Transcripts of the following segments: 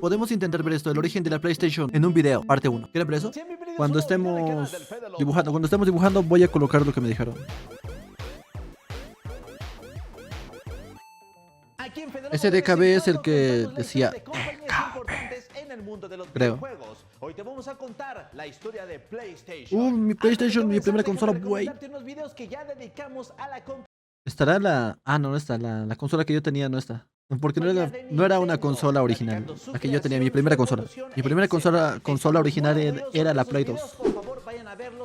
podemos intentar ver esto, el origen de la PlayStation, en un video, parte 1. ¿Quieren ver eso? Cuando estemos dibujando, voy a colocar lo que me dijeron. Ese DKB es el que decía creo. Hoy te vamos a contar la historia de PlayStation. Mi PlayStation, mi primera consola, güey. ¿Estará la...? Ah, no está. La consola que yo tenía no está. Porque no era una consola original. La que yo tenía, mi primera consola. Mi primera consola original era la Play 2.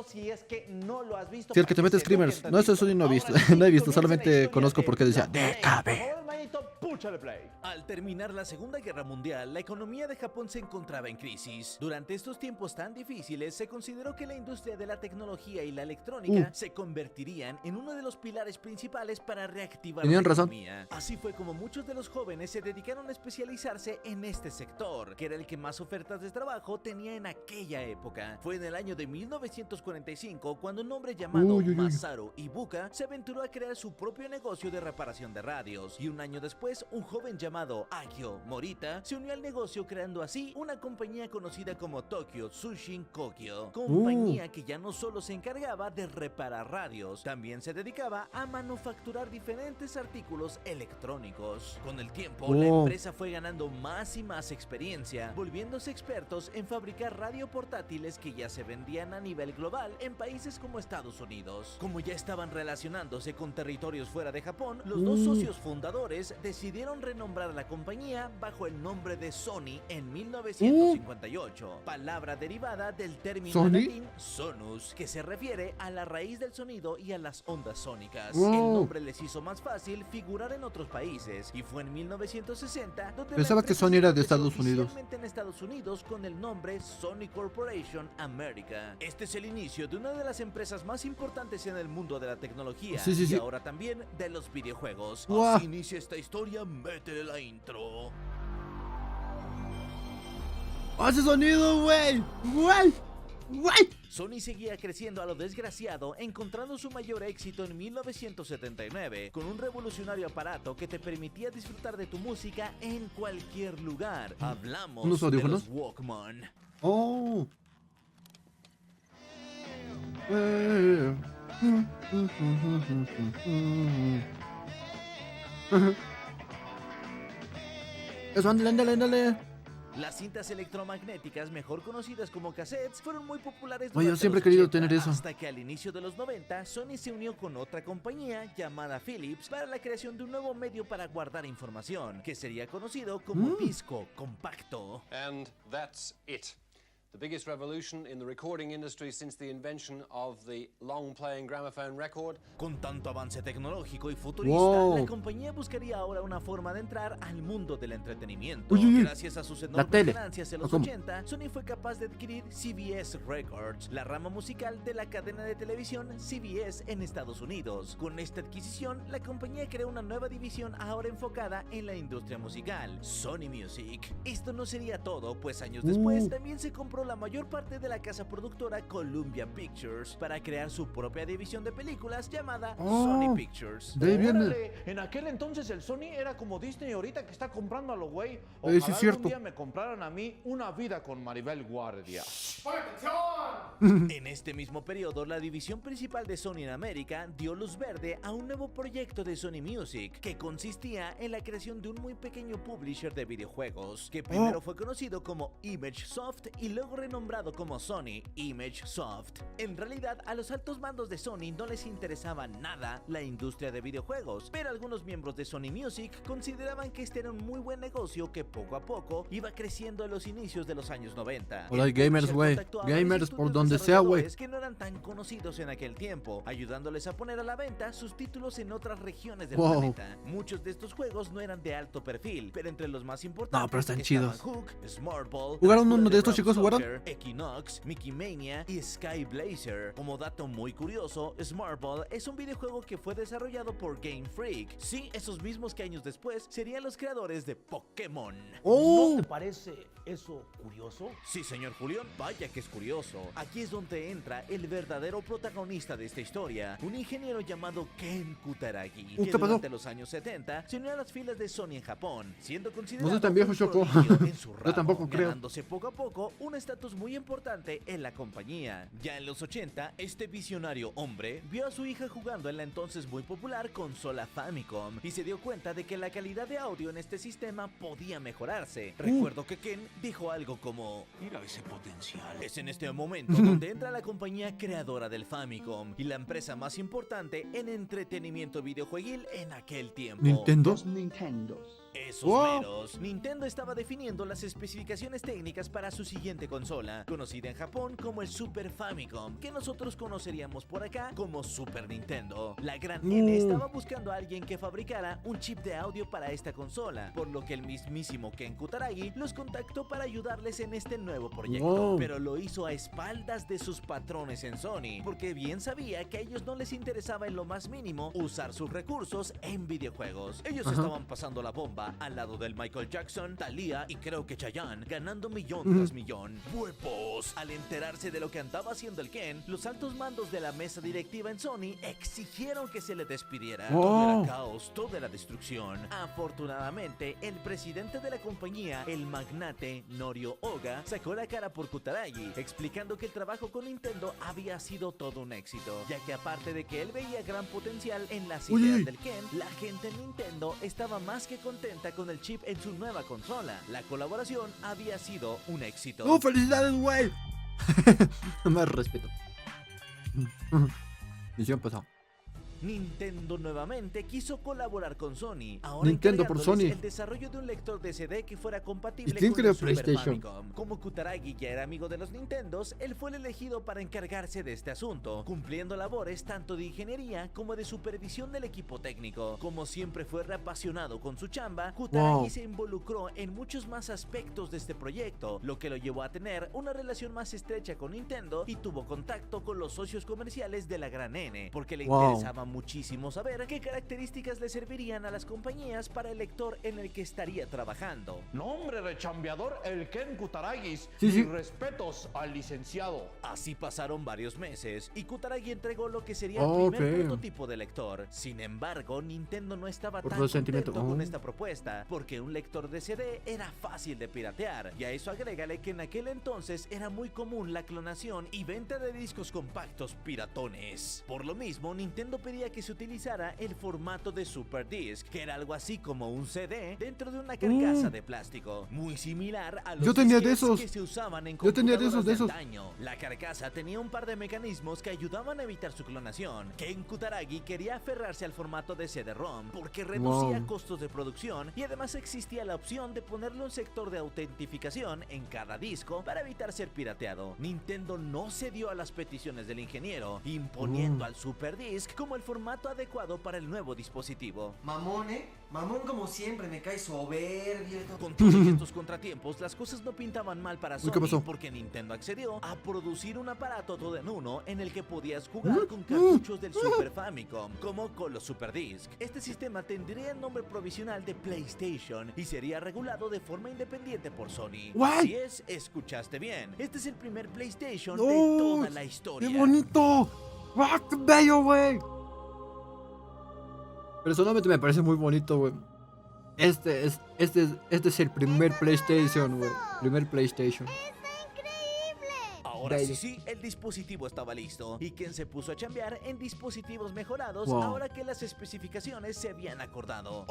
Si es que te metes Screamers. No, eso sí no he visto. No he visto, solamente conozco porque decía DKB. Al terminar la Segunda Guerra Mundial, la economía de Japón se encontraba en crisis. Durante estos tiempos tan difíciles, se consideró que la industria de la tecnología y la electrónica se convertirían en uno de los pilares principales para reactivar la economía. Así fue como muchos de los jóvenes se dedicaron a especializarse en este sector, que era el que más ofertas de trabajo tenía en aquella época. Fue en el año de 1945 cuando un hombre llamado Masaru Ibuka se aventuró a crear su propio negocio de reparación de radios, y un año después un joven llamado Akio Morita se unió al negocio, creando así una compañía conocida como Tokyo Tsushin Kogyo, compañía que ya no solo se encargaba de reparar radios, también se dedicaba a manufacturar diferentes artículos electrónicos. Con el tiempo, la empresa fue ganando más y más experiencia, volviéndose expertos en fabricar radio portátiles que ya se vendían a nivel global en países como Estados Unidos. Como ya estaban relacionándose con territorios fuera de Japón, los dos socios fundadores decidieron renombrar la compañía bajo el nombre de Sony en 1958, palabra derivada del término latín sonus, que se refiere a la raíz del sonido y a las ondas sónicas. El nombre les hizo más fácil figurar en otros países, y fue en 1960 donde pensaba que Sony era de Estados Unidos. En Estados Unidos con el nombre Sony Corporation America. Este es el inicio de una de las empresas más importantes en el mundo de la tecnología y ahora también de los videojuegos. Así inicia esta historia, métele la intro. ¡Hace sonido, güey! Sony seguía creciendo a lo desgraciado, encontrando su mayor éxito en 1979 con un revolucionario aparato que te permitía disfrutar de tu música en cualquier lugar. Hablamos de los Walkman. Eso, ándale. Las cintas electromagnéticas, mejor conocidas como cassettes, fueron muy populares. Yo siempre he querido tener eso. Hasta que al inicio de los 90, Sony se unió con otra compañía llamada Philips para la creación de un nuevo medio para guardar información, que sería conocido como disco compacto. And that's it. The biggest revolution in the recording industry since the invention of the long-playing gramophone record. Con tanto avance tecnológico y futurista, la compañía buscaría ahora una forma de entrar al mundo del entretenimiento. Gracias a sus enormes ganancias en los 80, Sony fue capaz de adquirir CBS Records, la rama musical de la cadena de televisión CBS en Estados Unidos. Con esta adquisición, la compañía creó una nueva división ahora enfocada en la industria musical, Sony Music. Esto no sería todo, pues años después también se compró la mayor parte de la casa productora Columbia Pictures para crear su propia división de películas llamada Sony Pictures. En aquel entonces el Sony era como Disney ahorita que está comprando a los güey. Ojalá algún día me compraran a mí Una vida con Maribel Guardia. En este mismo periodo, la división principal de Sony en América dio luz verde a un nuevo proyecto de Sony Music, que consistía en la creación de un muy pequeño publisher de videojuegos, que primero fue conocido como Image Soft y luego renombrado como Sony Image Soft. En realidad, a los altos mandos de Sony no les interesaba nada la industria de videojuegos, pero algunos miembros de Sony Music consideraban que este era un muy buen negocio que poco a poco iba creciendo en los inicios de los años 90. Hola, gamers, güey. Gamers por donde sea, güey. Que no eran tan conocidos en aquel tiempo, ayudándoles a poner a la venta sus títulos en otras regiones del planeta. Muchos de estos juegos no eran de alto perfil, pero entre los más importantes pero están chidos. Hook, Smart Ball, ¿Jugaron uno de estos chicos? ¿Jugaron? Blazer, Equinox, Mickey Mania y Sky Blazer. Como dato muy curioso, Smart Ball es un videojuego que fue desarrollado por Game Freak. Sí, esos mismos que años después serían los creadores de Pokémon. ¿No te parece eso curioso? Sí, señor Julián, vaya que es curioso. Aquí es donde entra el verdadero protagonista de esta historia, un ingeniero llamado Ken Kutaragi, que durante los años 70 se unió a las filas de Sony en Japón, siendo considerado no soy tan viejo, un Choco. prodigio en su ramo, Yo tampoco creo. ganándose poco a poco un estatus muy importante en la compañía. Ya en los 80, este visionario hombre vio a su hija jugando en la entonces muy popular consola Famicom y se dio cuenta de que la calidad de audio en este sistema podía mejorarse. Recuerdo que Ken dijo algo como: Mira ese potencial. es en este momento donde entra la compañía creadora del Famicom y la empresa más importante en entretenimiento videojueguil en aquel tiempo. ¿Nintendo? Los Nintendos. Esos meros. Nintendo estaba definiendo las especificaciones técnicas para su siguiente consola, conocida en Japón como el Super Famicom, que nosotros conoceríamos por acá como Super Nintendo. La gran N estaba buscando a alguien que fabricara un chip de audio para esta consola, por lo que el mismísimo Ken Kutaragi los contactó para ayudarles en este nuevo proyecto, pero lo hizo a espaldas de sus patrones en Sony, porque bien sabía que a ellos no les interesaba en lo más mínimo usar sus recursos en videojuegos. Ellos estaban pasando la bomba al lado del Michael Jackson, Thalía y creo que Chayanne, ganando millón tras millón. ¡Huevos! Al enterarse de lo que andaba haciendo el Ken, los altos mandos de la mesa directiva en Sony exigieron que se le despidiera. Todo era caos, todo era destrucción. Afortunadamente, el presidente de la compañía, el magnate Norio Oga, sacó la cara por Kutaragi, explicando que el trabajo con Nintendo había sido todo un éxito, ya que aparte de que él veía gran potencial en las ideas del Ken, la gente en Nintendo estaba más que contenta con el chip en su nueva consola. La colaboración había sido un éxito. ¡Oh, felicidades, güey! Más respeto. Misión pasada. Nintendo nuevamente quiso colaborar con Sony, ahora Nintendo por Sony. el desarrollo de un lector de CD que fuera compatible ¿Y quién con creó el Super PlayStation? Famicom. Como Kutaragi ya era amigo de los Nintendos, él fue el elegido para encargarse de este asunto, cumpliendo labores tanto de ingeniería como de supervisión del equipo técnico. Como siempre fue apasionado con su chamba, Kutaragi se involucró en muchos más aspectos de este proyecto, lo que lo llevó a tener una relación más estrecha con Nintendo y tuvo contacto con los socios comerciales de la gran N, porque le interesaba muchísimo saber qué características le servirían a las compañías para el lector en el que estaría trabajando. Nombre rechambeador, el Ken Kutaragis. Sí. Y respetos al licenciado. Así pasaron varios meses y Kutaragi entregó lo que sería el primer prototipo de lector. Sin embargo, Nintendo no estaba tan contento con esta propuesta, porque un lector de CD era fácil de piratear. Y a eso agrégale que en aquel entonces era muy común la clonación y venta de discos compactos piratones. Por lo mismo, Nintendo pedía que se utilizara el formato de Super Disc, que era algo así como un CD dentro de una carcasa de plástico, muy similar a los disquetes que se usaban en computadoras de antaño. La carcasa tenía un par de mecanismos que ayudaban a evitar su clonación. Ken Kutaragi quería aferrarse al formato de CD-ROM porque reducía costos de producción y además existía la opción de ponerle un sector de autentificación en cada disco para evitar ser pirateado. Nintendo no cedió a las peticiones del ingeniero, imponiendo al Super Disc como el formato adecuado para el nuevo dispositivo. Mamón, mamón como siempre, me cae soberbio. Con todos estos contratiempos, las cosas no pintaban mal para Sony porque Nintendo accedió a producir un aparato todo en uno en el que podías jugar con cartuchos del Super Famicom, como con los Super Disc. Este sistema tendría el nombre provisional de PlayStation y sería regulado de forma independiente por Sony. Así es, escuchaste bien. Este es el primer PlayStation de toda la historia. ¡Qué bonito! ¡Ah, qué bello, güey! Personalmente me parece muy bonito, güey. Este es el primer PlayStation, güey. Primer PlayStation. Ahora sí, el dispositivo estaba listo y Ken se puso a chambear en dispositivos mejorados ahora que las especificaciones se habían acordado.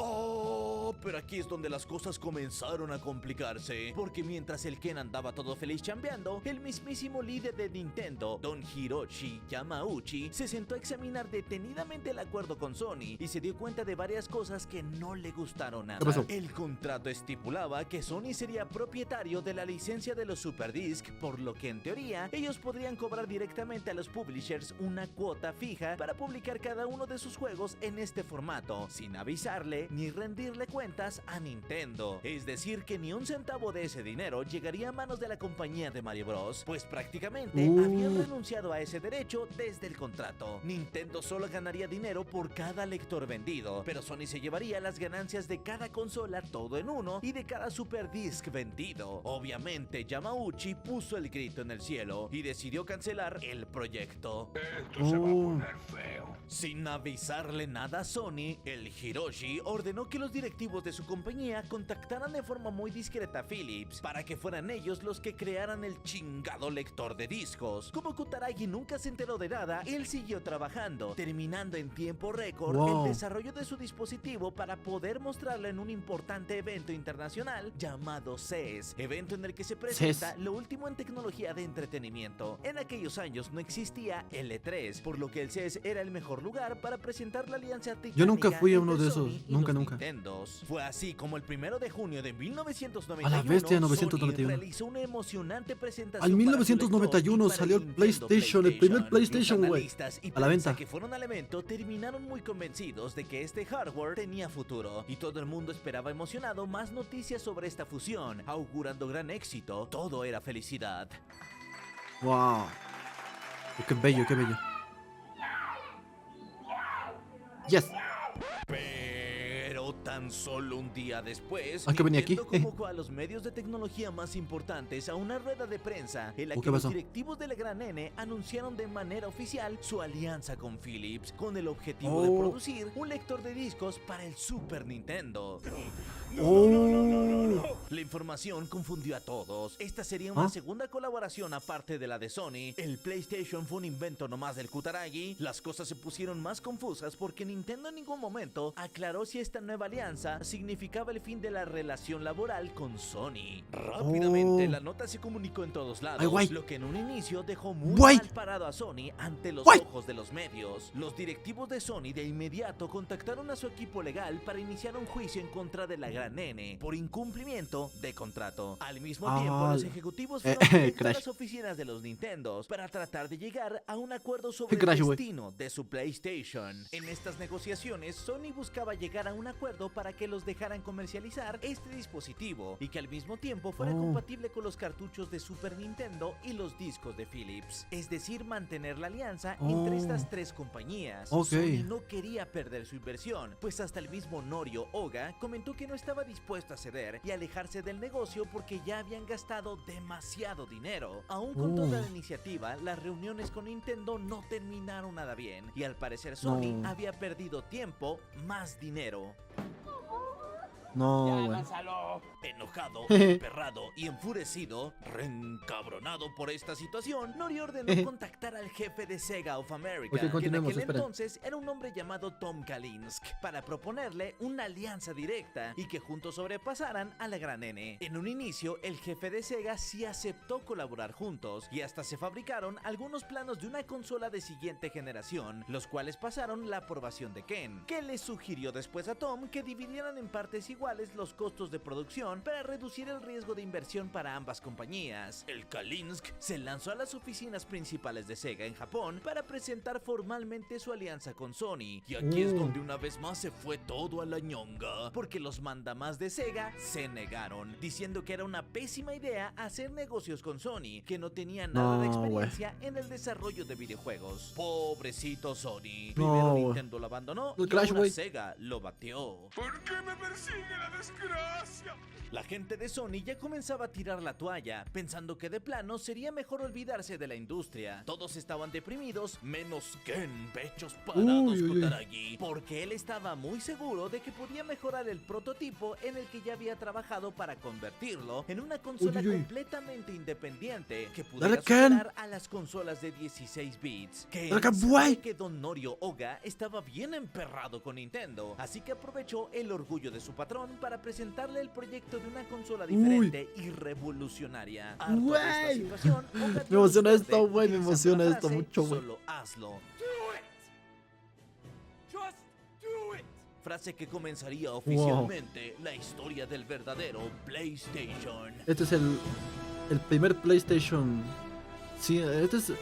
Pero aquí es donde las cosas comenzaron a complicarse, porque mientras el Ken andaba todo feliz chambeando, el mismísimo líder de Nintendo, Don Hiroshi Yamauchi, se sentó a examinar detenidamente el acuerdo con Sony y se dio cuenta de varias cosas que no le gustaron nada. El contrato estipulaba que Sony sería propietario de la licencia de los Super Disc, por lo que en teoría compañía, ellos podrían cobrar directamente a los publishers una cuota fija para publicar cada uno de sus juegos en este formato, sin avisarle ni rendirle cuentas a Nintendo. Es decir, que ni un centavo de ese dinero llegaría a manos de la compañía de Mario Bros, pues prácticamente habían renunciado a ese derecho desde el contrato. Nintendo solo ganaría dinero por cada lector vendido, pero Sony se llevaría las ganancias de cada consola todo en uno y de cada Super Disc vendido. Obviamente Yamauchi puso el grito en el cielo y decidió cancelar el proyecto. Esto se va a poner feo. Sin avisarle nada a Sony, el Hiroshi ordenó que los directivos de su compañía contactaran de forma muy discreta a Philips para que fueran ellos los que crearan el chingado lector de discos. Como Kutaragi nunca se enteró de nada, él siguió trabajando, terminando en tiempo récord el desarrollo de su dispositivo para poder mostrarlo en un importante evento internacional llamado CES, evento en el que se presenta lo último en tecnología de entretenimiento. En aquellos años no existía el E3, por lo que el CES era el mejor lugar para presentar la alianza titánica. Yo nunca fui a uno de entre esos, Sony y nunca. los Nintendos. Fue así como el 1 de junio de 1991, A la bestia, 991. Sony realizó una emocionante presentación. Al 1991 salió el PlayStation, el primer PlayStation, güey, a la venta. Que fueron al evento terminaron muy convencidos de que este hardware tenía futuro y todo el mundo esperaba emocionado más noticias sobre esta fusión, augurando gran éxito. Todo era felicidad. Wow. Qué bello, qué bello. Yes. Pero tan solo un día después, ¿A qué venía aquí? Nintendo convocó a los medios de tecnología más importantes a una rueda de prensa en la que los directivos de la Gran N anunciaron de manera oficial su alianza con Philips con el objetivo de producir un lector de discos para el Super Nintendo. La información confundió a todos. Esta sería una segunda colaboración aparte de la de Sony. El PlayStation fue un invento nomás del Kutaragi. Las cosas se pusieron más confusas porque Nintendo en ningún momento aclaró si esta nueva alianza significaba el fin de la relación laboral con Sony. Rápidamente la nota se comunicó en todos lados, lo que en un inicio dejó muy mal parado a Sony ante los ojos de los medios. Los directivos de Sony de inmediato contactaron a su equipo legal para iniciar un juicio en contra de la Gran N por incumplimiento de contrato. Al mismo tiempo, los ejecutivos fueron directos a las oficinas de los Nintendos para tratar de llegar a un acuerdo sobre el destino de su PlayStation. En estas negociaciones, Sony buscaba llegar a un acuerdo para que los dejaran comercializar este dispositivo y que al mismo tiempo fuera compatible con los cartuchos de Super Nintendo y los discos de Philips. Es decir, mantener la alianza entre estas tres compañías. Sony no quería perder su inversión, pues hasta el mismo Norio Oga comentó que no estaba dispuesto a ceder y alejarse del negocio porque ya habían gastado demasiado dinero. Aún con toda la iniciativa, las reuniones con Nintendo no terminaron nada bien y al parecer Sony había perdido tiempo más dinero. No, güey. Enojado, emperrado y enfurecido, reencabronado por esta situación, Nori ordenó contactar al jefe de Sega of America, que en aquel entonces era un hombre llamado Tom Kalinske, para proponerle una alianza directa y que juntos sobrepasaran a la Gran N. En un inicio, el jefe de Sega sí aceptó colaborar juntos y hasta se fabricaron algunos planos de una consola de siguiente generación, los cuales pasaron la aprobación de Ken, que le sugirió después a Tom que dividieran en partes iguales los costos de producción para reducir el riesgo de inversión para ambas compañías. El Kalinske se lanzó a las oficinas principales de Sega en Japón para presentar formalmente su alianza con Sony, y aquí es donde una vez más se fue todo a la ñonga, porque los mandamás de Sega se negaron, diciendo que era una pésima idea hacer negocios con Sony, que no tenía nada de experiencia en el desarrollo de videojuegos. Pobrecito Sony. Primero Nintendo lo abandonó y ahora Sega lo batió. ¿Por qué me persigue la desgracia? La gente de Sony ya comenzaba a tirar la toalla, pensando que de plano sería mejor olvidarse de la industria. Todos estaban deprimidos, menos Ken Pechos Parados Kutaragi, porque él estaba muy seguro de que podía mejorar el prototipo en el que ya había trabajado para convertirlo en una consola completamente independiente que pudiera superar a las consolas de 16 bits. Ken sabe que Don Norio Oga estaba bien emperrado con Nintendo, así que aprovechó el orgullo de su patrón para presentarle el proyecto de una consola diferente y revolucionaria. Harto de esta situación, Oga me emociona esto, güey, me emociona esto mucho, güey. Solo hazlo. Frase que comenzaría oficialmente la historia del verdadero PlayStation. Este es el primer PlayStation Sí, este es...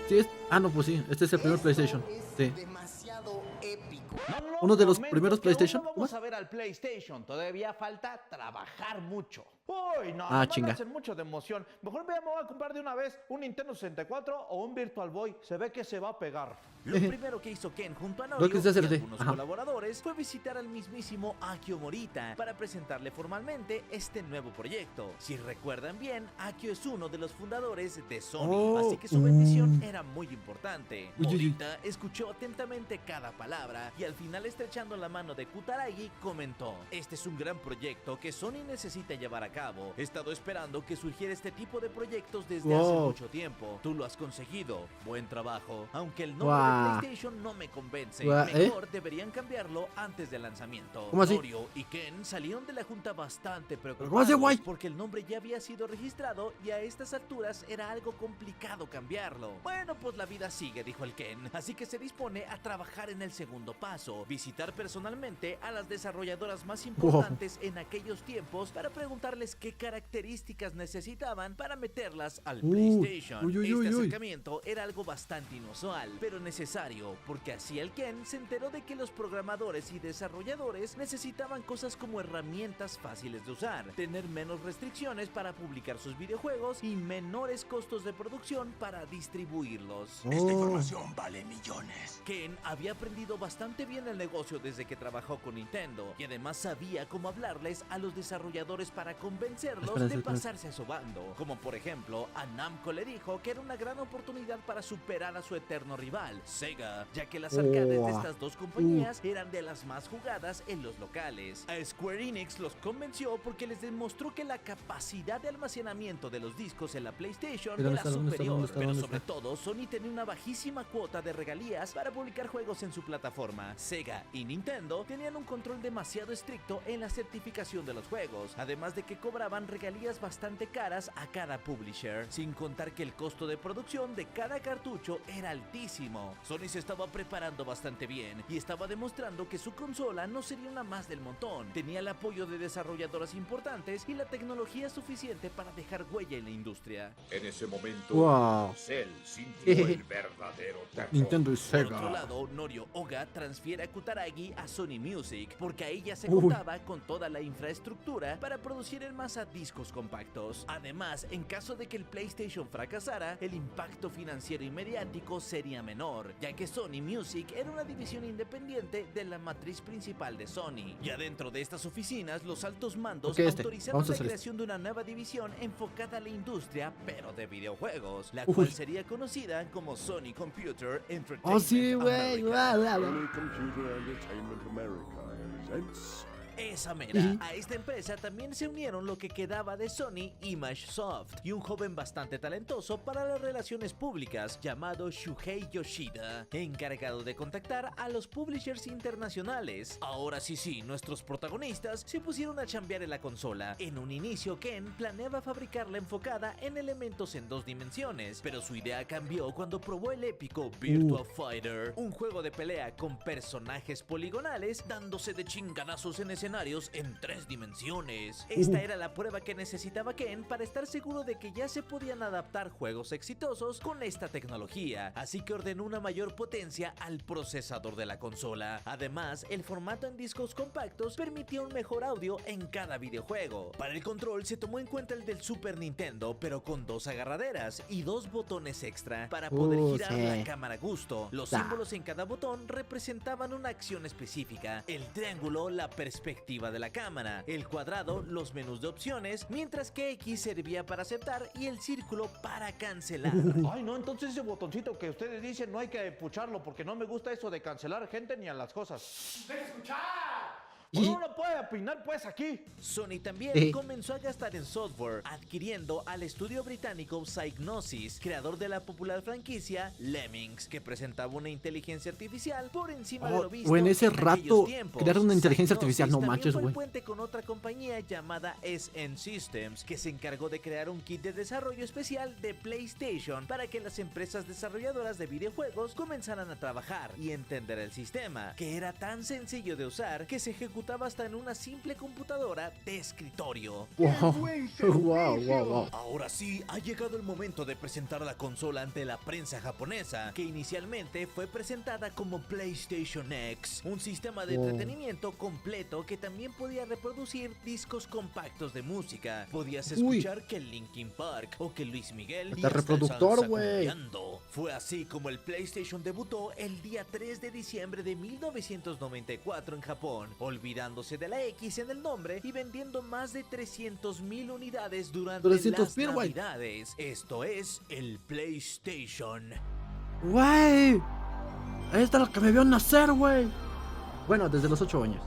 Sí, ah, no, pues sí, este es el primer PlayStation. Sí. Demasiado épico. No, Uno de los momento, primeros que aún PlayStation. No vamos a ver al PlayStation, todavía falta trabajar mucho. Uy, no, Ah, no me chinga. hacen mucho de emoción. Mejor me voy a comprar de una vez un Nintendo 64 o un Virtual Boy. Se ve que se va a pegar. Lo primero que hizo Ken junto a Lo Norio que y se hace, sí. algunos Ajá. colaboradores fue visitar al mismísimo Akio Morita para presentarle formalmente este nuevo proyecto. Si recuerdan bien, Akio es uno de los fundadores de Sony, Oh, así que su bendición era muy importante. Uy, uy, uy. Morita escuchó atentamente cada palabra y al final, estrechando la mano de Kutaragi, comentó: "Este es un gran proyecto que Sony necesita llevar a cabo. He estado esperando que surgiera este tipo de proyectos desde hace Wow. mucho tiempo. Tú lo has conseguido. Buen trabajo. Aunque el nombre Wow. de PlayStation no me convence, Wow, mejor deberían cambiarlo antes del lanzamiento". ¿Cómo así? Norio y Ken salieron de la junta bastante ¿Cómo preocupados así, guay? porque el nombre ya había sido registrado y a estas alturas era algo complicado cambiarlo. Bueno, pues la vida sigue, dijo el Ken, así que se dispone a trabajar en el segundo paso: visitar personalmente a las desarrolladoras más importantes en aquellos tiempos para preguntarles qué características necesitaban para meterlas al PlayStation. uy, uy, Este uy, uy. acercamiento era algo bastante inusual, pero necesario, porque así el Ken se enteró de que los programadores y desarrolladores necesitaban cosas como herramientas fáciles de usar, tener menos restricciones para publicar sus videojuegos y menores costos de producción para distribuirlos. Esta información vale millones. Ken había aprendido bastante bien el negocio desde que trabajó con Nintendo y además sabía cómo hablarles a los desarrolladores para convencerlos Espérense, de espérense. pasarse a su bando. Como por ejemplo, a Namco le dijo que era una gran oportunidad para superar a su eterno rival, Sega, ya que las arcades de estas dos compañías eran de las más jugadas en los locales. A Square Enix los convenció porque les demostró que la capacidad de almacenamiento de los discos en la PlayStation ¿Dónde era está, dónde está, superior, dónde está, pero dónde sobre está? todo Sony tenía una bajísima cuota de regalías para publicar juegos en su plataforma. Sega y Nintendo tenían un control demasiado estricto en la certificación de los juegos, además de que cobraban regalías bastante caras a cada publisher, sin contar que el costo de producción de cada cartucho era altísimo. Sony se estaba preparando bastante bien y estaba demostrando que su consola no sería una más del montón. Tenía el apoyo de desarrolladoras importantes y la tecnología suficiente para dejar huella en la industria. En ese momento, Wow. Cell sintió el verdadero terror. Nintendo y Por otro Sega. lado, Norio Oga transfiere a Kutaragi a Sony Music porque ahí ya se Uy. contaba con toda la infraestructura para producir en masa discos compactos. Además, en caso de que el PlayStation fracasara, el impacto financiero y mediático sería menor, ya que Sony Music era una división independiente de la matriz principal de Sony. Y adentro de estas oficinas, los altos mandos Ok, autorizaron vamos a la hacer creación de una nueva división enfocada a la industria, pero de videojuegos, la cual sería conocida como Sony Computer Entertainment Oh, sí, güey. America. Bla, bla, bla. Sony Computer Entertainment America presents Esa mera. A esta empresa también se unieron lo que quedaba de Sony, Image Soft, y un joven bastante talentoso para las relaciones públicas llamado Shuhei Yoshida, encargado de contactar a los publishers internacionales. Ahora sí, nuestros protagonistas se pusieron a chambear en la consola. En un inicio, Ken planeaba fabricarla enfocada en elementos en 2 dimensiones, pero su idea cambió cuando probó el épico Virtua Fighter, un juego de pelea con personajes poligonales dándose de chingadazos en escenarios en 3 dimensiones. Esta era la prueba que necesitaba Ken para estar seguro de que ya se podían adaptar juegos exitosos con esta tecnología, así que ordenó una mayor potencia al procesador de la consola. Además, el formato en discos compactos permitía un mejor audio en cada videojuego. Para el control se tomó en cuenta el del Super Nintendo, pero con 2 agarraderas y 2 botones extra para poder girar sí. la cámara a gusto. Los símbolos en cada botón representaban una acción específica: el triángulo, la perspectiva de la cámara; el cuadrado, los menús de opciones; mientras que X servía para aceptar y el círculo para cancelar. Ay, no, entonces ese botoncito que ustedes dicen no hay que pucharlo porque no me gusta eso de cancelar gente ni a las cosas. ¡Deja escuchar! Uno no puede opinar pues aquí. Sony también comenzó a gastar en software, adquiriendo al estudio británico Psygnosis, creador de la popular franquicia Lemmings, que presentaba una inteligencia artificial por encima de lo visto o en ese aquellos rato tiempos. crearon una inteligencia Psygnosis artificial, no también manches, fue el güey. puente con otra compañía llamada SN Systems, que se encargó de crear un kit de desarrollo especial de PlayStation para que las empresas desarrolladoras de videojuegos comenzaran a trabajar y entender el sistema, que era tan sencillo de usar que se ejecutaba ejecutaba hasta en una simple computadora de escritorio. Wow. Ahora sí, ha llegado el momento de presentar la consola ante la prensa japonesa, que inicialmente fue presentada como PlayStation X, un sistema de entretenimiento completo que también podía reproducir discos compactos de música. Podías escuchar que Linkin Park o que Luis Miguel y hasta reproductor, salsa güey. cumbiando. Fue así como el PlayStation debutó el día 3 de diciembre de 1994 en Japón, olvidándose de la X en el nombre y vendiendo más de 300,000 unidades durante 300,000, las güey. Navidades. Esto es el PlayStation. Güey. Esta es la que me vio nacer, güey. Bueno, desde los 8 años.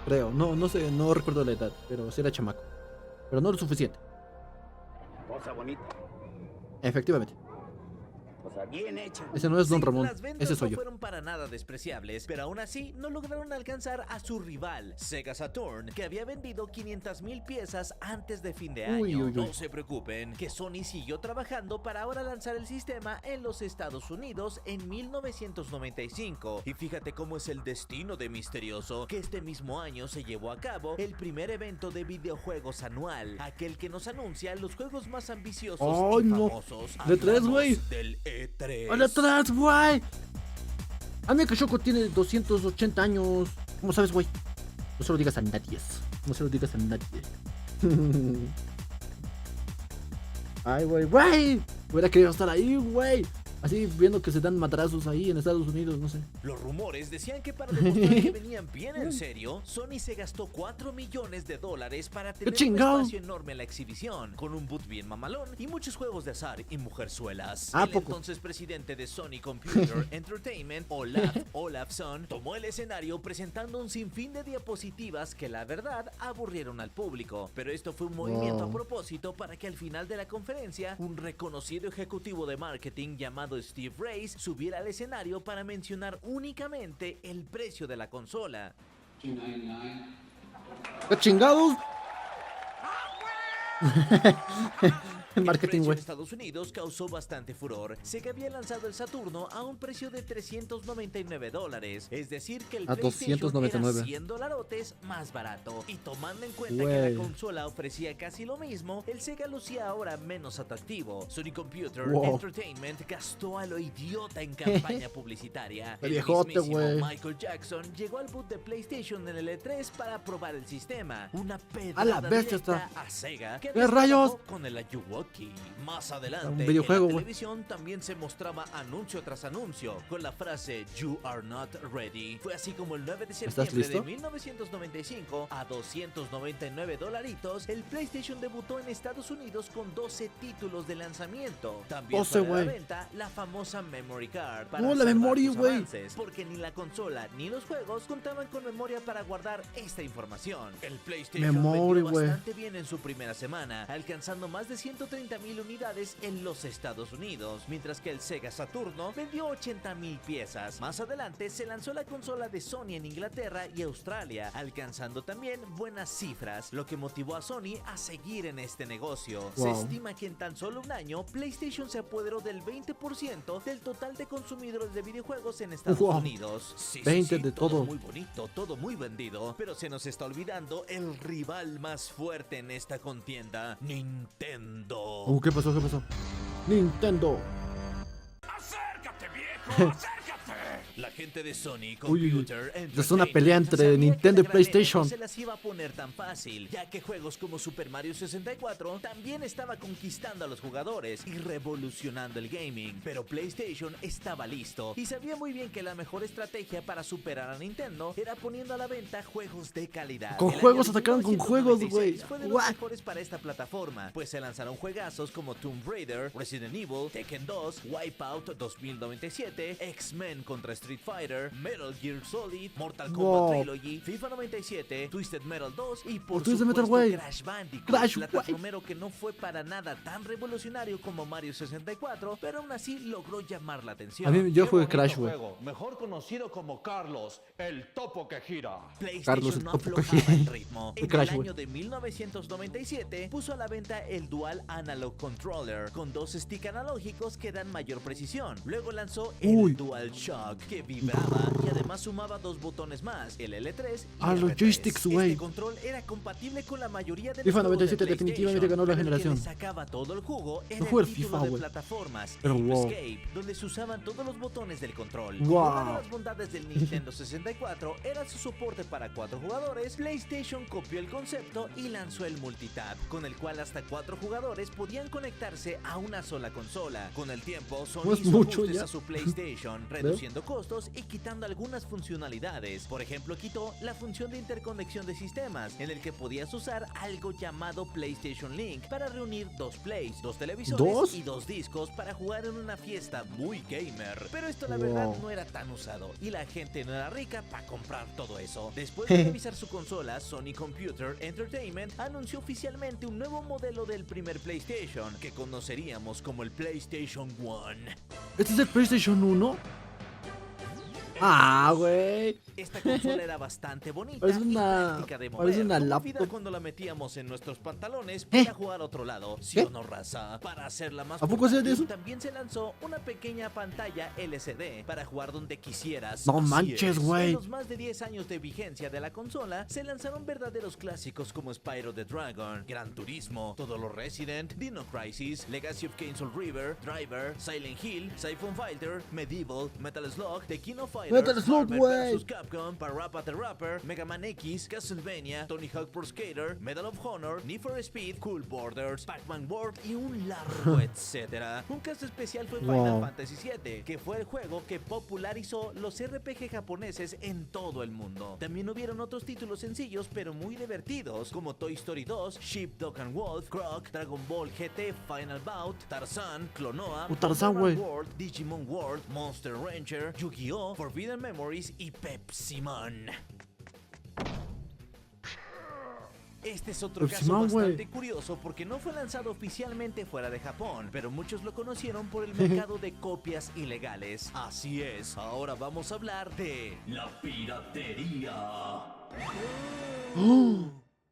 Creo, no sé, no recuerdo la edad, pero sí era chamaco. Pero no lo suficiente. Cosa bonita, Efectivamente. cosa bien hecha. Ese no es Don Sí, Ramón, las ventas ese soy no yo. fueron para nada despreciables, pero aún así no lograron alcanzar a su rival, Sega Saturn, que había vendido 500,000 piezas antes de fin de año. Uy, uy, uy. No se preocupen, que Sony siguió trabajando para ahora lanzar el sistema en los Estados Unidos en 1995. Y fíjate cómo es el destino de misterioso, que este mismo año se llevó a cabo el primer evento de videojuegos anual, aquel que nos anuncia los juegos más ambiciosos ¡Ay, y no! famosos. De tres, Hablamos güey. del E3. ¡Hola atrás, güey! Amiga Shoko tiene 280 años. ¿Cómo sabes, güey? No se lo digas a nadie. No se lo digas a nadie. Ay, güey. Hubiera querido estar ahí, güey. Así viendo que se dan madrazos ahí en Estados Unidos, no sé. Los rumores decían que para demostrar que venían bien en serio, Sony se gastó $4 millones para tener un chingado! espacio enorme en la exhibición, con un boot bien mamalón y muchos juegos de azar y mujerzuelas. ¿A El poco? entonces presidente de Sony Computer Entertainment, Olafsson, tomó el escenario presentando un sinfín de diapositivas que la verdad aburrieron al público. Pero esto fue un movimiento a propósito para que al final de la conferencia, un reconocido ejecutivo de marketing llamado Steve Race subiera al escenario para mencionar únicamente el precio de la consola. ¡Qué chingados! El Marketing, precio güey. en Estados Unidos causó bastante furor. Sega había lanzado el Saturno a un precio de $399, es decir que el A PlayStation 299. era $100 más barato. Y tomando en cuenta que Güey. la consola ofrecía casi lo mismo, el Sega lucía ahora menos atractivo. Sony Computer Wow. Entertainment gastó a lo idiota en campaña publicitaria. El viejote, mismísimo güey. Michael Jackson llegó al boot de PlayStation en el E3 para probar el sistema. Una A pedrada la bestia directa está. a Sega, que ¿Qué rayos? con el Ayuwoki. Más adelante, Un videojuego, en la güey. televisión también se mostraba anuncio tras anuncio con la frase "You are not ready". Fue así como el 9 de ¿Estás septiembre de listo? 1995 a $299, el PlayStation debutó en Estados Unidos con 12 títulos de lanzamiento. También 12, sale a la güey. venta la famosa Memory Card para ¡Oh, la salvar memoria, tus güey! avances, porque ni la consola ni los juegos contaban con memoria para guardar esta información. El PlayStation Memory, vendió güey. bastante bien en su primera semana, alcanzando más de 130,000 unidades en los Estados Unidos, mientras que el Sega Saturno vendió 80,000 piezas. Más adelante se lanzó la consola de Sony en Inglaterra y Australia, alcanzando también buenas cifras, lo que motivó a Sony a seguir en este negocio. Se Wow. estima que en tan solo un año PlayStation se apoderó del 20% del total de consumidores de videojuegos en Estados Wow. Unidos. Sí, 20 de todo. muy bonito, todo muy vendido, pero se nos está olvidando el rival más fuerte en esta contienda, Nintendo. ¿Qué pasó? Nintendo. ¡Acércate, viejo! ¡Acércate! La gente de Sony Uy, Computer es una pelea entre sabía que Nintendo y la granela PlayStation. No se las iba a poner tan fácil, ya que juegos como Super Mario 64 también estaba conquistando a los jugadores y revolucionando el gaming. Pero PlayStation estaba listo y sabía muy bien que la mejor estrategia para superar a Nintendo era poniendo a la venta juegos de calidad. Con El año juegos, de atacaron con juegos, 1996 güey. fue de los What? mejores para esta plataforma, pues se lanzaron juegazos como Tomb Raider, Resident Evil, Tekken 2, Wipeout 2097, X-Men contra Street Fighter, Metal Gear Solid, Mortal Kombat Wow. Trilogy, FIFA 97, Twisted Metal 2 y por Twisted supuesto Metal, güey. Crash Bandicoot, Crash, güey. plataformero que no fue para nada tan revolucionario como Mario 64, pero aún así logró llamar la atención. A mí yo Qué jugué bonito Crash, güey. juego, mejor conocido como Carlos, el topo que gira. PlayStation Carlos, el no topo que aflojaba el gira. ritmo. El En Crash, el güey. año de 1997 puso a la venta el Dual Analog Controller con dos stick analógicos que dan mayor precisión. Luego lanzó el Uy. DualShock, que que vibraba y además sumaba 2 botones más, el L3 y Ah, el los R3. joysticks, güey. Este control era compatible con la mayoría de los FIFA juegos de 97 definitivamente PlayStation, ganó la pero el que generación. le sacaba todo el jugo era No jugué el título FIFA, de güey. plataformas, Pero Ape wow. Escape, donde se usaban todos los botones del control. Wow. Una de las bondades del Nintendo 64 era su soporte para 4 jugadores. PlayStation copió el concepto y lanzó el multitap, con el cual hasta 4 jugadores podían conectarse a una sola consola. Con el tiempo, Sony No es hizo mucho ajustes ya. a su PlayStation, reduciendo costos y quitando algunas funcionalidades. Por ejemplo, quitó la función de interconexión de sistemas, en el que podías usar algo llamado PlayStation Link para reunir 2 plays, 2 televisores ¿Dos? y 2 discos para jugar en una fiesta muy gamer. Pero esto la Wow. verdad no era tan usado y la gente no era rica para comprar todo eso. Después de revisar su consola, Sony Computer Entertainment anunció oficialmente un nuevo modelo del primer PlayStation, que conoceríamos como el PlayStation 1. ¿Este es el PlayStation 1? Ah, güey. Esta consola era bastante bonita Parece y una- práctica de mover. parece una Como vida laptop. cuando la metíamos en nuestros pantalones para jugar a otro lado, ¿sí ¿Qué? o no, raza? Para hacerla más ¿A poco hacía de portátil, eso? también se lanzó una pequeña pantalla LCD para jugar donde quisieras. No Así manches, es. güey. En los más de 10 años de vigencia de la consola, se lanzaron verdaderos clásicos como Spyro the Dragon, Gran Turismo, todos los Resident, Dino Crisis, Legacy of Kain Soul River, Driver, Silent Hill, Siphon Fighter, Medieval, Metal Slug, The King of Fighters, Metal Slug, Marvel güey. vs. Capcom, Parappa the Rapper, Mega Man X, Castlevania, Tony Hawk Pro Skater, Medal of Honor, Need for Speed, Cool Borders, Pac-Man World y un largo etcétera. Un caso especial fue Wow. Final Fantasy VII, que fue el juego que popularizó los RPG japoneses en todo el mundo. También hubieron otros títulos sencillos pero muy divertidos, como Toy Story 2, Sheep, Dog and Wolf, Croc, Dragon Ball GT, Final Bout, Tarzan, Clonoa, Tarzan, Pokémon güey. World, Digimon World, Monster Rancher, Yu-Gi-Oh, Forbidden Memories y Pepsimon. Este es otro caso Pepsimon, güey. bastante curioso porque no fue lanzado oficialmente fuera de Japón, pero muchos lo conocieron por el mercado de copias ilegales. Así es, ahora vamos a hablar de la piratería.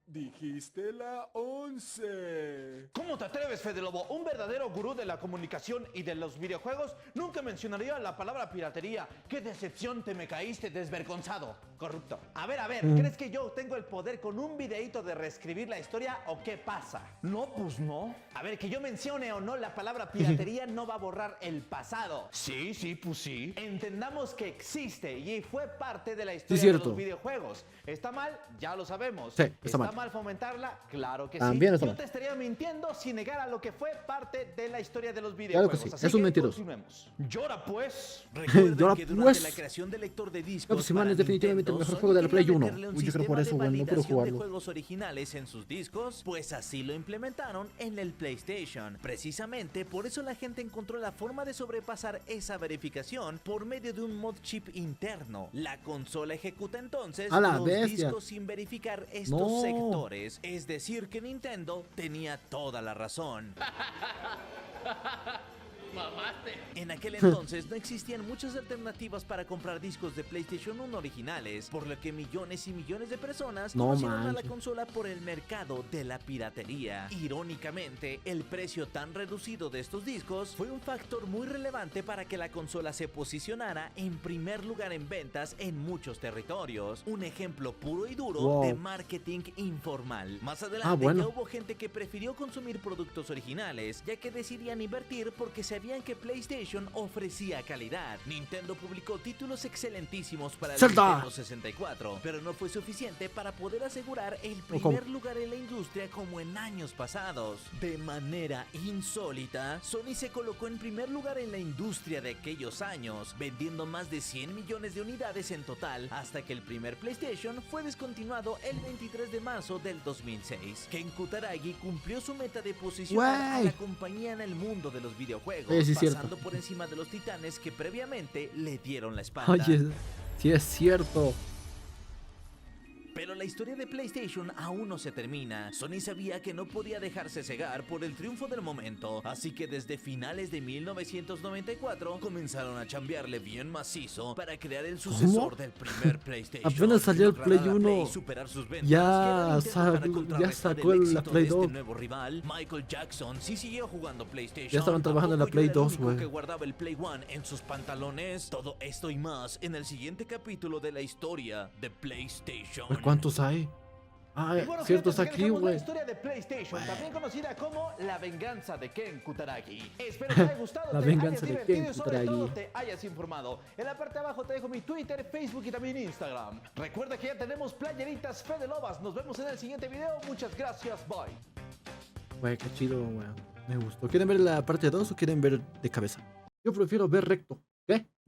Dijiste la 11. ¿Cómo te atreves, Fede Lobo? Un verdadero gurú de la comunicación y de los videojuegos nunca mencionaría la palabra piratería. ¡Qué decepción te me caíste, desvergonzado! Corrupto. A ver, ¿crees que yo tengo el poder con un videíto de reescribir la historia o qué pasa? No, pues no. A ver, que yo mencione o no la palabra piratería no va a borrar el pasado. Sí, pues sí. Entendamos que existe y fue parte de la historia de cierto. los videojuegos. ¿Está mal? Ya lo sabemos. Sí, está mal. ¿Mal fomentarla? Claro que También sí. está Yo mal. te estaría mintiendo si negara lo que fue parte de la historia de los Claro videojuegos. que sí, Así es un que mentiroso. continuemos. Llora pues. Recuerden Ahora, que durante pues, la creación del lector de discos Pepsimon para es definitivamente el Nintendo, mejor Sony juego de la quería Play 1. meterle un Uy, yo creo por sistema eso, de güey, no quiero validación de jugarlo. juegos originales en sus discos, pues así lo implementaron en el PlayStation. Precisamente por eso la gente encontró la forma de sobrepasar esa verificación por medio de un mod chip interno. La consola ejecuta entonces ¡A la los bestia! discos sin verificar estos No. sectores. Es decir que Nintendo tenía toda la razón. En aquel entonces no existían muchas alternativas para comprar discos de PlayStation 1 originales, por lo que millones y millones de personas No conocieron a la manches. consola por el mercado de la piratería. Irónicamente, el precio tan reducido de estos discos fue un factor muy relevante para que la consola se posicionara en primer lugar en ventas en muchos territorios. Un ejemplo puro y duro Wow. de marketing informal. Más adelante bueno. ya hubo gente que prefirió consumir productos originales, ya que decidían invertir porque sabían que PlayStation ofrecía calidad. Nintendo publicó títulos excelentísimos para el ¡Zelda! Nintendo 64, pero no fue suficiente para poder asegurar el primer lugar en la industria como en años pasados. De manera insólita, Sony se colocó en primer lugar en la industria de aquellos años, vendiendo más de 100 millones de unidades en total, hasta que el primer PlayStation fue descontinuado el 23 de marzo del 2006. Ken Kutaragi cumplió su meta de posicionar a Güey. la compañía en el mundo de los videojuegos, Sí, es pasando cierto. por encima de los titanes que previamente le dieron la espalda. Oye, sí es cierto. Pero la historia de PlayStation aún no se termina. Sony sabía que no podía dejarse cegar por el triunfo del momento, así que desde finales de 1994 comenzaron a chambearle bien macizo para crear el sucesor del primer PlayStation. Apenas salió el Play Lograr la 1, y superar sus ventas, ya que era el intento para ya contrarrestar sacó el la éxito Play de 2. este nuevo rival. Michael Jackson sí siguió jugando PlayStation. Ya estaban trabajando en la Tampoco Play yo era el 2, único güey. que guardaba el Play 1 en sus pantalones. Todo esto y más en el siguiente capítulo de la historia de PlayStation. Pues, ¿cuántos hay? Ah, Y bueno, cierto, gente, está aquí, dejamos la güey. historia de PlayStation, también conocida como La Venganza de Ken Kutaragi. Espero que te haya gustado, La te venganza hayas de divertido Ken y sobre Kutaragi. todo te hayas informado. En la parte de abajo te dejo mi Twitter, Facebook y también Instagram. Recuerda que ya tenemos playeritas Fede Lobas. Nos vemos en el siguiente video. Muchas gracias, bye. Güey, qué chido, güey. Me gustó. ¿Quieren ver la parte 2 o quieren ver de cabeza? Yo prefiero ver recto. ¿Qué?